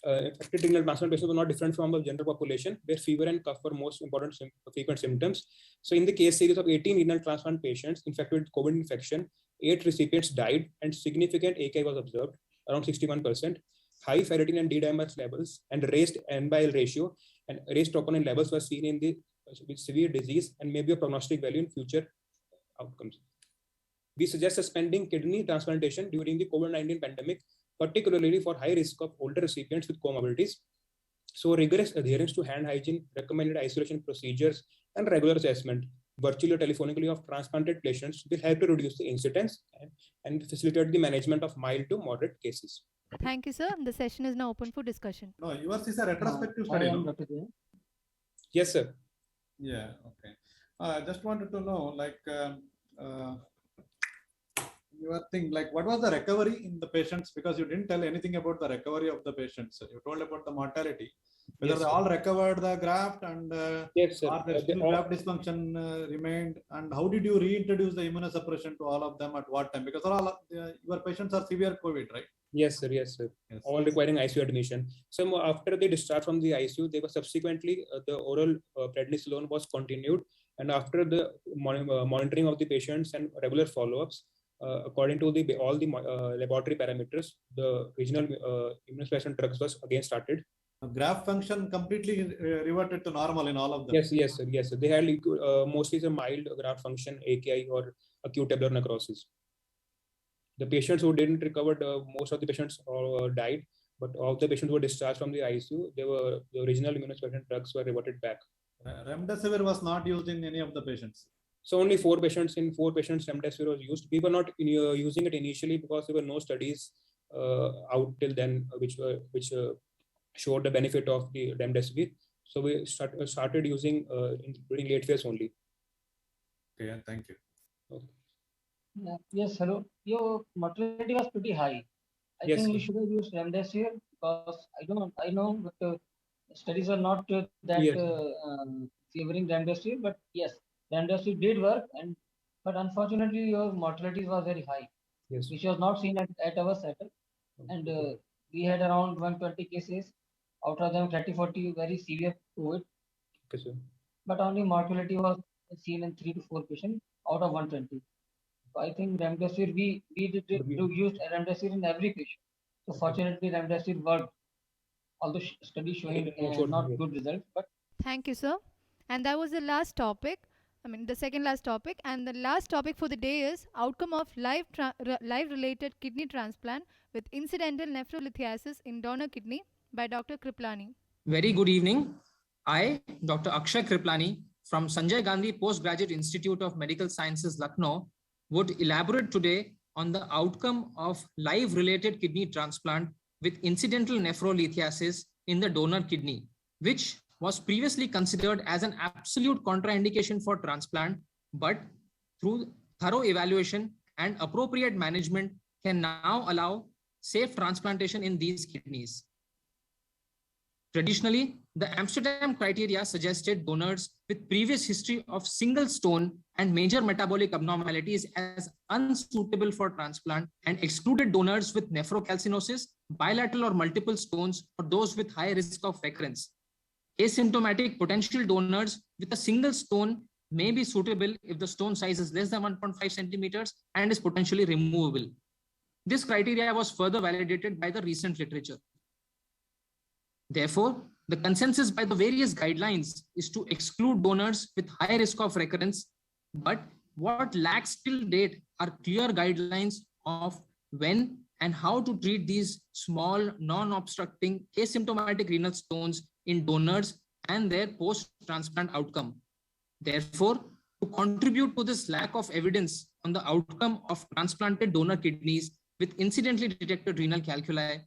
affected renal transplant patients were not different from the general population, where fever and cough were most important frequent symptoms. So in the case series of 18 renal transplant patients infected with COVID infection, 8 recipients died and significant AKI was observed, around 61%. High ferritin and D-dimer levels and raised N/L ratio and raised troponin levels were seen in the with severe disease and may be a prognostic value in future outcomes. We suggest suspending kidney transplantation during the COVID-19 pandemic, particularly for high risk of older recipients with comorbidities. So rigorous adherence to hand hygiene, recommended isolation procedures, and regular assessment, virtually or telephonically, of transplanted patients will help to reduce the incidence and facilitate the management of mild to moderate cases.
Thank you, sir. The session is now open for discussion.
No, yours is a retrospective
I
study,
am
no?
Dr. Jain.
Yes, sir.
Yeah, okay. I just wanted to know, like, your thing, like, what was the recovery in the patients? Because you didn't tell anything about the recovery of the patients. You told about the mortality. Whether
Yes,
they
sir.
all recovered the graft and
Yes, sir.
or there
They
still
all-
graft dysfunction remained, and how did you reintroduce the immunosuppression to all of them at what time? Because all of your patients are severe COVID, right?
Yes, sir. Yes, sir.
Yes.
All requiring ICU admission. So after they discharged from the ICU, they were subsequently the oral prednisolone was continued, and after the monitoring of the patients and regular follow-ups, according to all the laboratory parameters, the regional immunosuppression drugs was again started.
Graft function completely reverted to normal in all of them.
Yes, yes, sir. Yes, sir. They had mostly the mild graft function, AKI, or acute tubular necrosis. The patients who didn't recover, most of the patients died, but all the patients who were discharged from the ICU, the original immunosuppressant drugs were reverted back.
Remdesivir was not used in any of the patients.
So only four patients remdesivir was used. We were not using it initially because there were no studies out till then which showed the benefit of the remdesivir. So we started using during late phase only.
Okay, thank you.
Yeah. Yes, hello. Your mortality was pretty high. I
Yes,
think you
sir.
should have used remdesivir because I know, but studies are not that
Yes.
favoring remdesivir. But yes, remdesivir did work, but unfortunately your mortality was very high,
Yes.
which was not seen at our setup. And we had around 120 cases. Out of them, 30-40 very severe COVID.
Okay, sir.
But only mortality was seen in 3 to 4 patients out of 120. So I think remdesivir, we used remdesivir in every patient. So fortunately, remdesivir worked, although studies showing not good results. But
Thank you, sir. And that was the last topic. The second last topic. And the last topic for the day is outcome of live-related kidney transplant with incidental nephrolithiasis in donor kidney by Dr. Kriplani.
Very good evening. I, Dr. Akshay Kriplani from Sanjay Gandhi Postgraduate Institute of Medical Sciences, Lucknow, would elaborate today on the outcome of live-related kidney transplant with incidental nephrolithiasis in the donor kidney, which was previously considered as an absolute contraindication for transplant, but through thorough evaluation and appropriate management can now allow safe transplantation in these kidneys. Traditionally, the Amsterdam criteria suggested donors with previous history of single stone and major metabolic abnormalities as unsuitable for transplant and excluded donors with nephrocalcinosis, bilateral or multiple stones, or those with high risk of recurrence. Asymptomatic potential donors with a single stone may be suitable if the stone size is less than 1.5 centimeters and is potentially removable. This criteria was further validated by the recent literature. Therefore, the consensus by the various guidelines is to exclude donors with high risk of recurrence, but what lacks till date are clear guidelines of when and how to treat these small, non-obstructing asymptomatic renal stones in donors and their post-transplant outcome. Therefore, to contribute to this lack of evidence on the outcome of transplanted donor kidneys with incidentally detected renal calculi,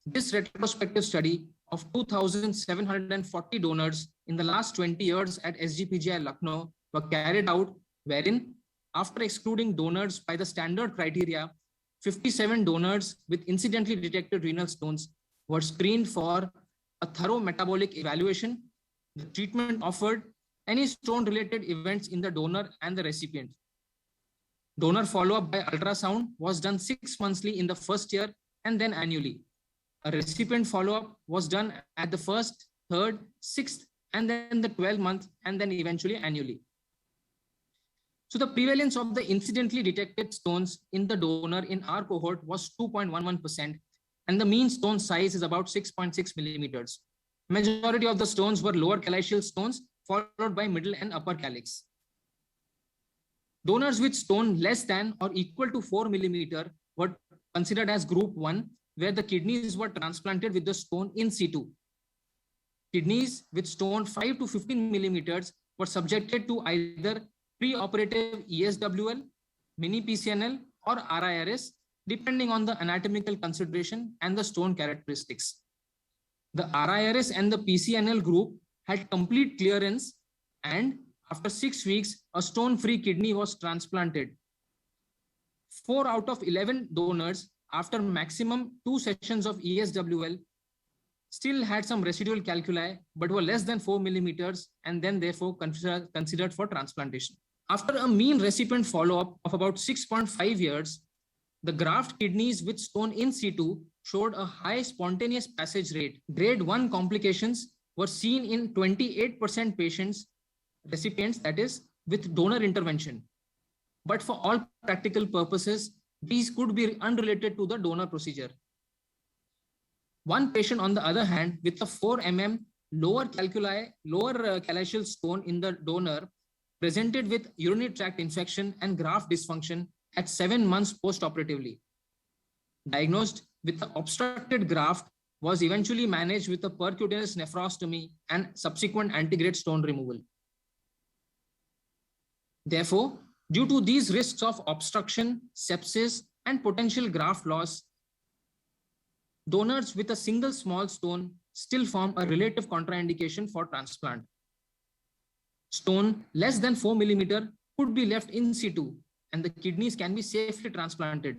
this retrospective study of 2,740 donors in the last 20 years at SGPGI Lucknow were carried out, wherein, after excluding donors by the standard criteria, 57 donors with incidentally detected renal stones were screened for a thorough metabolic evaluation, the treatment offered, any stone-related events in the donor and the recipient. Donor follow-up by ultrasound was done 6 monthly in the first year and then annually. A recipient follow-up was done at the first, third, sixth, and then the 12th month, and then eventually annually. So the prevalence of the incidentally detected stones in the donor in our cohort was 2.11%, and the mean stone size is about 6.6 millimeters. Majority of the stones were lower calycial stones, followed by middle and upper calyx. Donors with stone less than or equal to 4 millimeter were considered as group 1, where the kidneys were transplanted with the stone in situ. kidneys with stone 5 to 15 millimeters were subjected to either preoperative ESWL, mini PCNL, or RIRS, depending on the anatomical consideration and the stone characteristics. The RIRS and the PCNL group had complete clearance, and after 6 weeks, a stone-free kidney was transplanted. 4 out of 11 donors, after maximum 2 sessions of ESWL, still had some residual calculi, but were less than 4 millimeters and then therefore considered for transplantation. After a mean recipient follow-up of about 6.5 years, the graft kidneys with stone in situ showed a high spontaneous passage rate. Grade 1 complications were seen in 28% patients, recipients, that is, with donor intervention. But for all practical purposes, these could be unrelated to the donor procedure. One patient, on the other hand, with a 4 mm lower calaceal stone in the donor, presented with urinary tract infection and graft dysfunction at 7 months post-operatively. Diagnosed with the obstructed graft, was eventually managed with a percutaneous nephrostomy and subsequent antegrade stone removal. Therefore, due to these risks of obstruction, sepsis, and potential graft loss, donors with a single small stone still form a relative contraindication for transplant. Stone less than 4 millimeter could be left in situ, and the kidneys can be safely transplanted.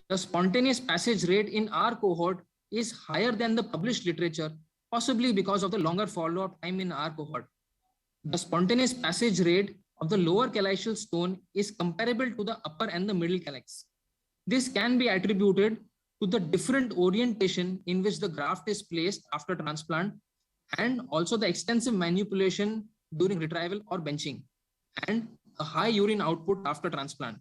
The spontaneous passage rate in our cohort is higher than the published literature, possibly because of the longer follow-up time in our cohort. The spontaneous passage rate of the lower calaceal stone is comparable to the upper and the middle calyx. This can be attributed to the different orientation in which the graft is placed after transplant, and also the extensive manipulation during retrieval or benching, and a high urine output after transplant.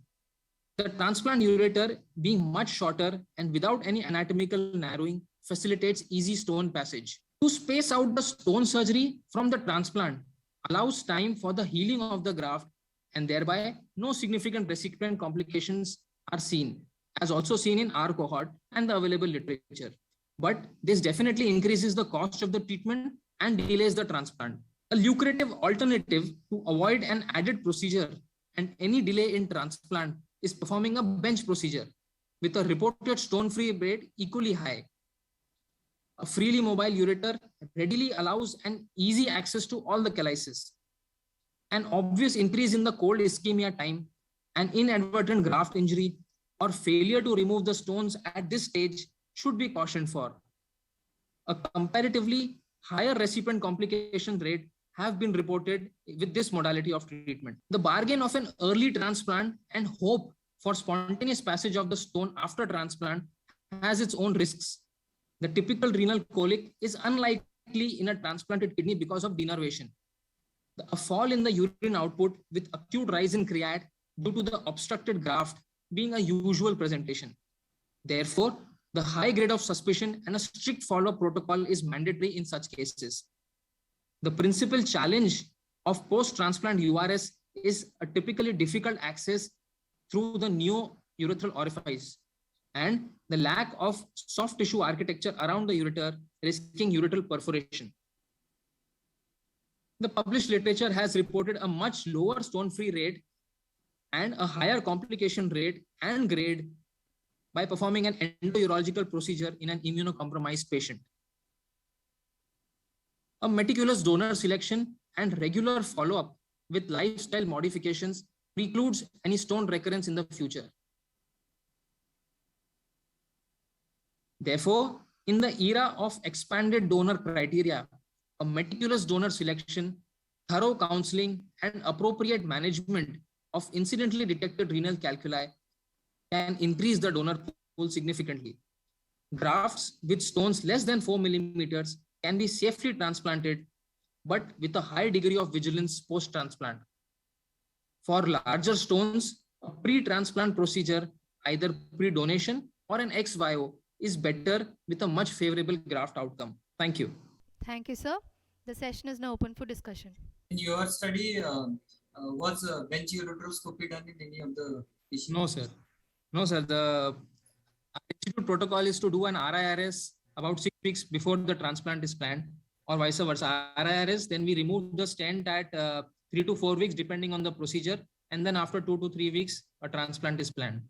The transplant ureter, being much shorter and without any anatomical narrowing, facilitates easy stone passage. To space out the stone surgery from the transplant allows time for the healing of the graft, and thereby no significant recipient complications are seen, as also seen in our cohort and the available literature. But this definitely increases the cost of the treatment and delays the transplant. A lucrative alternative to avoid an added procedure and any delay in transplant is performing a bench procedure with a reported stone-free rate equally high. A freely mobile ureter readily allows an easy access to all the calyces. An obvious increase in the cold ischemia time, an inadvertent graft injury, or failure to remove the stones at this stage should be cautioned for. A comparatively higher recipient complication rate have been reported with this modality of treatment. The bargain of an early transplant and hope for spontaneous passage of the stone after transplant has its own risks. The typical renal colic is unlikely in a transplanted kidney because of denervation. A fall in the urine output with acute rise in creat due to the obstructed graft being a usual presentation. Therefore, the high grade of suspicion and a strict follow-up protocol is mandatory in such cases. The principal challenge of post-transplant URS is a typically difficult access through the neo-urethral orifice and the lack of soft tissue architecture around the ureter, risking urethral perforation. The published literature has reported a much lower stone-free rate and a higher complication rate and grade by performing an endourological procedure in an immunocompromised patient. A meticulous donor selection and regular follow-up with lifestyle modifications precludes any stone recurrence in the future. Therefore, in the era of expanded donor criteria, a meticulous donor selection, thorough counseling, and appropriate management of incidentally detected renal calculi can increase the donor pool significantly. Grafts with stones less than 4 millimeters can be safely transplanted, but with a high degree of vigilance post-transplant. For larger stones, a pre-transplant procedure, either pre-donation or an ex-vivo, is better with a much favorable graft outcome. Thank you.
Thank you, sir. The session is now open for discussion.
In your study, was bench ureteroscopy done in any of the patients?
No, sir. No, sir. The institute protocol is to do an RIRS about 6 weeks before the transplant is planned, or vice versa. RIRS, then we remove the stent at 3 to 4 weeks, depending on the procedure. And then after 2 to 3 weeks, a transplant is planned.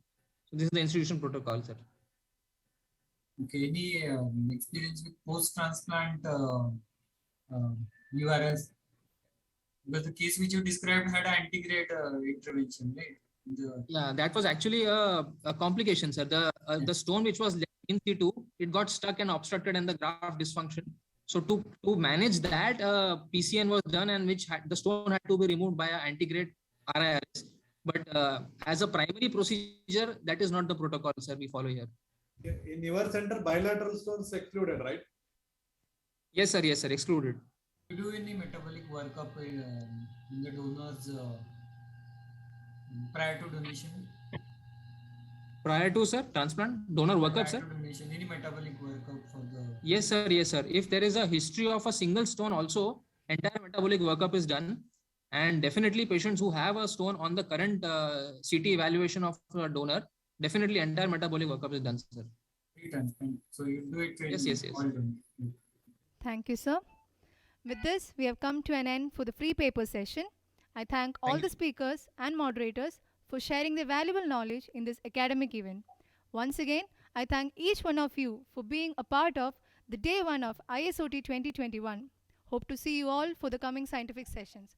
So this is the institution protocol, sir.
Okay, any experience with post-transplant URS? Because the case which you described had antegrade intervention, right?
Yeah, that was actually a complication, sir. The stone which was left in situ, it got stuck and obstructed and the graft dysfunction. So to manage that, PCN was done, and which the stone had to be removed by an antegrade RIRS. But as a primary procedure, that is not the protocol, sir, we follow here.
In your center, bilateral stones excluded, right?
Yes, sir, excluded.
You do any metabolic workup in the donors prior to donation?
Prior to, sir, transplant, donor workup, sir?
Donation, any metabolic workup for the...
Yes, sir. If there is a history of a single stone also, entire metabolic workup is done. And definitely patients who have a stone on the current CT evaluation of a donor, definitely entire metabolic workup is done, sir.
So you do it.
Yes.
Thank you, sir. With this, we have come to an end for the free paper session. I thank all the speakers and moderators for sharing their valuable knowledge in this academic event. Once again, I thank each one of you for being a part of the day one of ISOT 2021. Hope to see you all for the coming scientific sessions.